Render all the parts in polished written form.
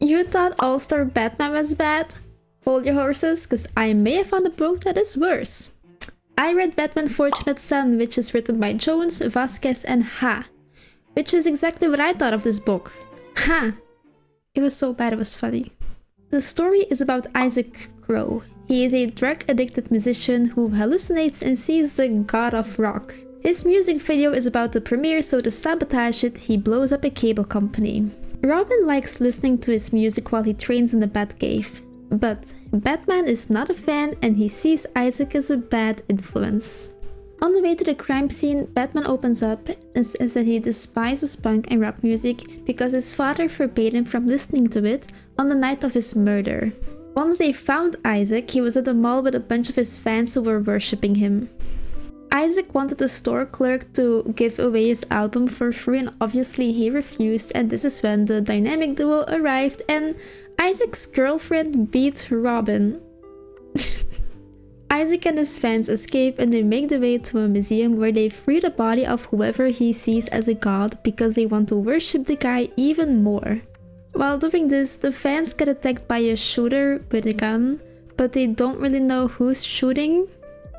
You thought All-Star Batman was bad? Hold your horses, cause I may have found a book that is worse. I read Batmanfortunateson, which is written by Jones, Vasquez, and Ha, which is exactly what I thought of this book. Ha! It was so bad it was funny. The story is about Isaac Crow. He is a drug-addicted musician who hallucinates and sees the god of rock. His music video is about to premiere, so to sabotage it, he blows up a cable company. Robin likes listening to his music while he trains in the Batcave. But Batman is not a fan and he sees Isaac as a bad influence. On the way to the crime scene, Batman opens up and says that he despises punk and rock music because his father forbade him from listening to it on the night of his murder. Once they found Isaac, he was at the mall with a bunch of his fans who were worshipping him. Isaac wanted the store clerk to give away his album for free and obviously he refused, and this is when the dynamic duo arrived and Isaac's girlfriend beat Robin. Isaac and his fans escape and they make their way to a museum where they free the body of whoever he sees as a god because they want to worship the guy even more. While doing this, the fans get attacked by a shooter with a gun, but they don't really know who's shooting.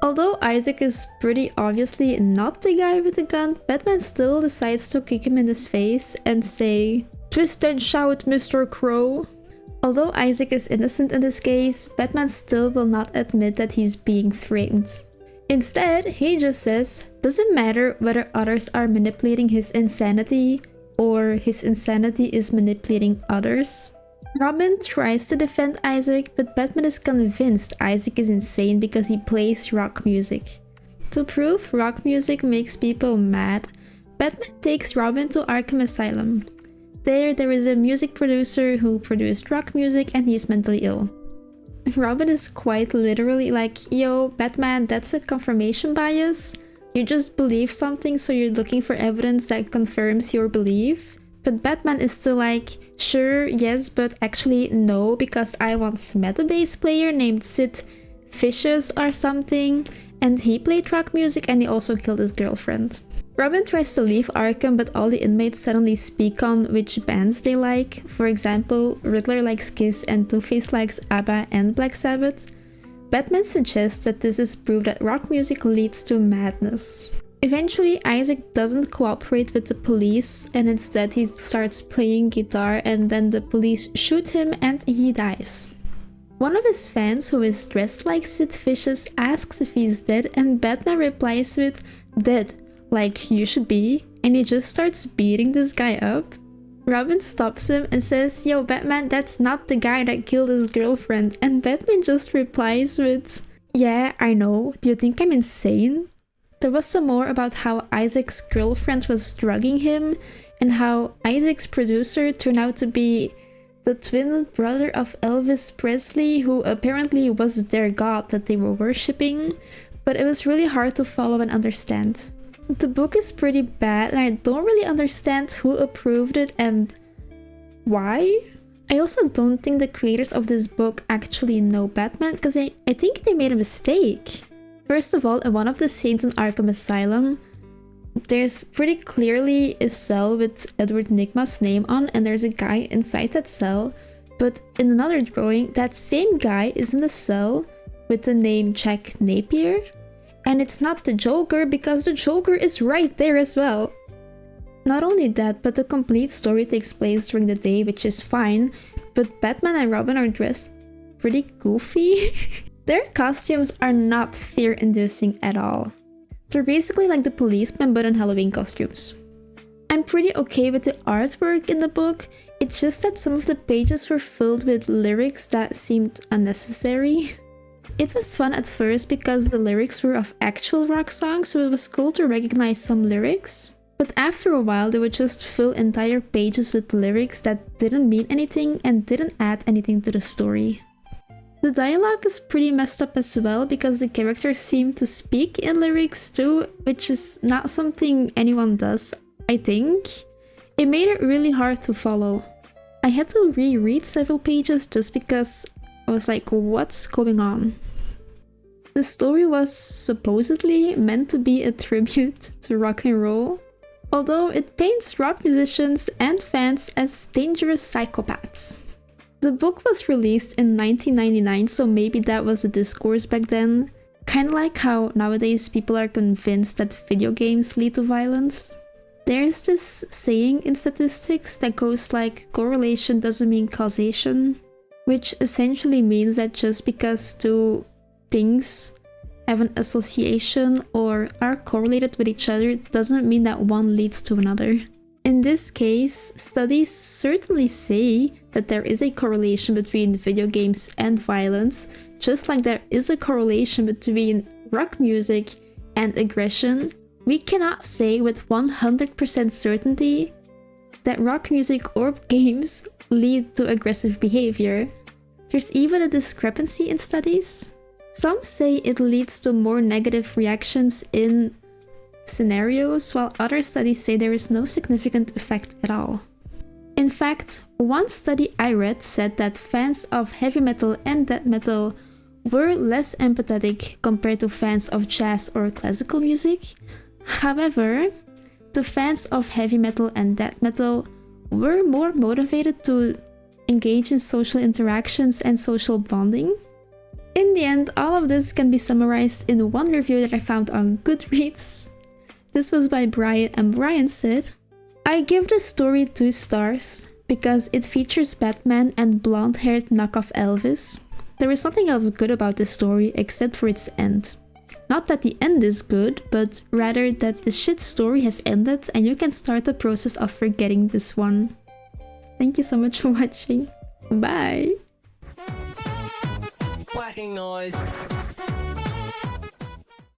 Although Isaac is pretty obviously not the guy with the gun, Batman still decides to kick him in his face and say, "Twist and shout, Mr. Crow." Although Isaac is innocent in this case, Batman still will not admit that he's being framed. Instead, he just says, doesn't matter whether others are manipulating his insanity or his insanity is manipulating others. Robin tries to defend Isaac, but Batman is convinced Isaac is insane because he plays rock music. To prove rock music makes people mad, Batman takes Robin to Arkham Asylum. There is a music producer who produced rock music and he's mentally ill. Robin is quite literally like, yo, Batman, that's a confirmation bias. You just believe something, so you're looking for evidence that confirms your belief. But Batman is still like, sure, yes, but actually no, because I once met a bass player named Sid Vicious or something, and he played rock music and he also killed his girlfriend. Robin tries to leave Arkham, but all the inmates suddenly speak on which bands they like. For example, Riddler likes Kiss and Two-Face likes ABBA and Black Sabbath. Batman suggests that this is proof that rock music leads to madness. Eventually, Isaac doesn't cooperate with the police and instead he starts playing guitar and then the police shoot him and he dies. One of his fans, who is dressed like Sid Vicious, asks if he's dead and Batman replies with, "Dead, like you should be," and he just starts beating this guy up. Robin stops him and says, "Yo, Batman, that's not the guy that killed his girlfriend," and Batman just replies with, "Yeah, I know, do you think I'm insane?" There was some more about how Isaac's girlfriend was drugging him and how Isaac's producer turned out to be the twin brother of Elvis Presley, who apparently was their god that they were worshipping, but it was really hard to follow and understand. The book is pretty bad and I don't really understand who approved it and why. I also don't think the creators of this book actually know Batman because I think they made a mistake. First of all, in one of the scenes in Arkham Asylum, there's pretty clearly a cell with Edward Nygma's name on and there's a guy inside that cell, but in another drawing, that same guy is in the cell with the name Jack Napier. And it's not the Joker because the Joker is right there as well. Not only that, but the complete story takes place during the day, which is fine, but Batman and Robin are dressed pretty goofy. Their costumes are not fear-inducing at all. They're basically like the policemen but in Halloween costumes. I'm pretty okay with the artwork in the book, it's just that some of the pages were filled with lyrics that seemed unnecessary. It was fun at first because the lyrics were of actual rock songs, so it was cool to recognize some lyrics. But after a while, they would just fill entire pages with lyrics that didn't mean anything and didn't add anything to the story. The dialogue is pretty messed up as well because the characters seem to speak in lyrics too, which is not something anyone does, I think. It made it really hard to follow. I had to reread several pages just because I was like, what's going on? The story was supposedly meant to be a tribute to rock and roll, although it paints rock musicians and fans as dangerous psychopaths. The book was released in 1999, so maybe that was the discourse back then. Kinda like how nowadays people are convinced that video games lead to violence. There's this saying in statistics that goes like, correlation doesn't mean causation, which essentially means that just because two things have an association or are correlated with each other doesn't mean that one leads to another. In this case, studies certainly say that there is a correlation between video games and violence, just like there is a correlation between rock music and aggression. We cannot say with 100% certainty that rock music or games lead to aggressive behavior. There's even a discrepancy in studies. Some say it leads to more negative reactions in scenarios, while other studies say there is no significant effect at all. In fact, one study I read said that fans of heavy metal and death metal were less empathetic compared to fans of jazz or classical music. However, the fans of heavy metal and death metal were more motivated to engage in social interactions and social bonding. In the end, all of this can be summarized in one review that I found on Goodreads. This was by Brian, and Brian said, "I give this story 2 stars because it features Batman and blonde-haired knockoff Elvis. There is nothing else good about this story except for its end. Not that the end is good, but rather that the shit story has ended and you can start the process of forgetting this one." Thank you so much for watching. Bye! Whacking noise.